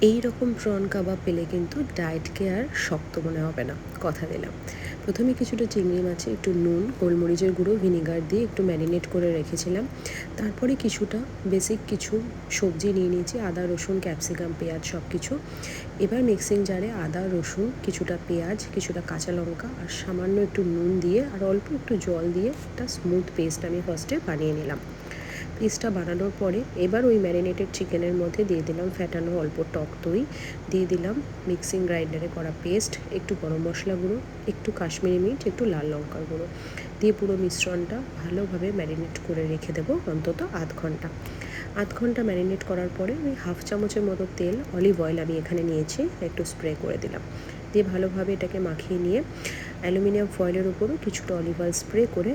এই রকম প্রন কাবাব পেলে কিন্তু ডায়েটকে আর শক্ত মনে হবে না, কথা দিলাম। প্রথমে কিছুটা চিংড়ি মাছে একটু নুন, গোলমরিচের গুঁড়ো, ভিনিগার দিয়ে একটু ম্যারিনেট করে রেখেছিলাম। তারপরে কিছুটা বেসিক কিছু সবজি নিয়ে নিয়েছি, আদা, রসুন, ক্যাপসিকাম, পেঁয়াজ সব কিছু। এবার মিক্সিং জারে আদা, রসুন, কিছুটা পেঁয়াজ, কিছুটা কাঁচা লঙ্কা আর সামান্য একটু নুন দিয়ে আর অল্প একটু জল দিয়ে একটা স্মুথ পেস্ট আমি ফার্স্টে বানিয়ে নিলাম। পেস্টটা বানানোর পরে এবার ওই ম্যারিনেটেড চিকেনের মধ্যে দিয়ে দিলাম ফ্যাটানো অল্প টক দই, দিয়ে দিলাম মিক্সিং গ্রাইন্ডারে করা পেস্ট, একটু গরম মশলা গুঁড়ো, একটু কাশ্মীরি মির্চ, একটু লাল লঙ্কার গুঁড়ো দিয়ে পুরো মিশ্রণটা ভালোভাবে ম্যারিনেট করে রেখে দেবো অন্তত আধ ঘন্টা। আধ ঘন্টা ম্যারিনেট করার পরে ওই হাফ চামচের মতো তেল, অলিভ অয়েল আমি এখানে নিয়েছি, একটু স্প্রে করে দিলাম। দিয়ে ভালোভাবে এটাকে মাখিয়ে নিয়ে অ্যালুমিনিয়াম ফয়েলের উপরও কিছুটা অলিভ অয়েল স্প্রে করে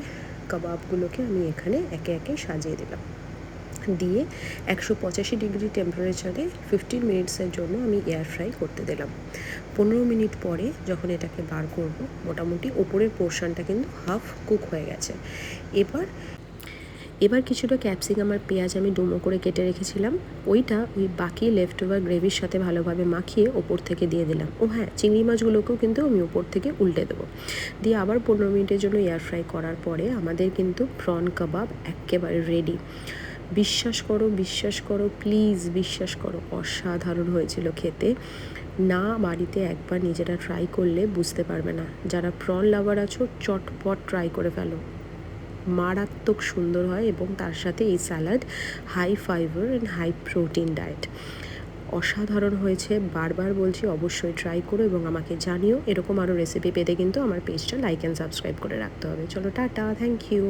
কাবাবগুলোকে আমি এখানে একে একে সাজিয়ে দিলাম। দিয়ে 185 ডিগ্রি টেম্পারেচারে 15 মিনিটসের জন্য আমি এয়ার ফ্রাই করতে দিলাম। 15 মিনিট পরে যখন এটাকে বার করব, মোটামুটি ওপরের পোর্শনটা কিন্তু হাফ কুক হয়ে গেছে। এবার কিছুটা ক্যাপসিকাম আর পেঁয়াজ আমি ডুমো করে কেটে রেখেছিলাম, ওইটা ওই বাকি লেফট ওভার গ্রেভির সাথে ভালোভাবে মাখিয়ে ওপর থেকে দিয়ে দিলাম। ও হ্যাঁ, চিংড়ি মাছগুলোকেও কিন্তু আমি ওপর থেকে উল্টে দেবো। দিয়ে আবার 15 মিনিটের জন্য এয়ার ফ্রাই করার পরে আমাদের কিন্তু প্রন কাবাব একেবারে রেডি। বিশ্বাস করো প্লিজ, বিশ্বাস করো, অসাধারণ হয়েছিল খেতে। না বাড়িতে একবার নিজেরা ট্রাই করলে বুঝতে পারবে না। যারা প্রন লাভার আছো, চটপট ট্রাই করে ফেলো, মারাত্মক সুন্দর হয়। এবং তার সাথে এই salad, high fibre and high protein diet, অসাধারণ হয়েছে। বারবার বলছি, অবশ্যই ট্রাই করো এবং আমাকে জানিও। এরকম আরও রেসিপি পেতে কিন্তু আমার পেজটা লাইক অ্যান্ড সাবস্ক্রাইব করে রাখতে হবে। চলো, টাটা, থ্যাংক ইউ।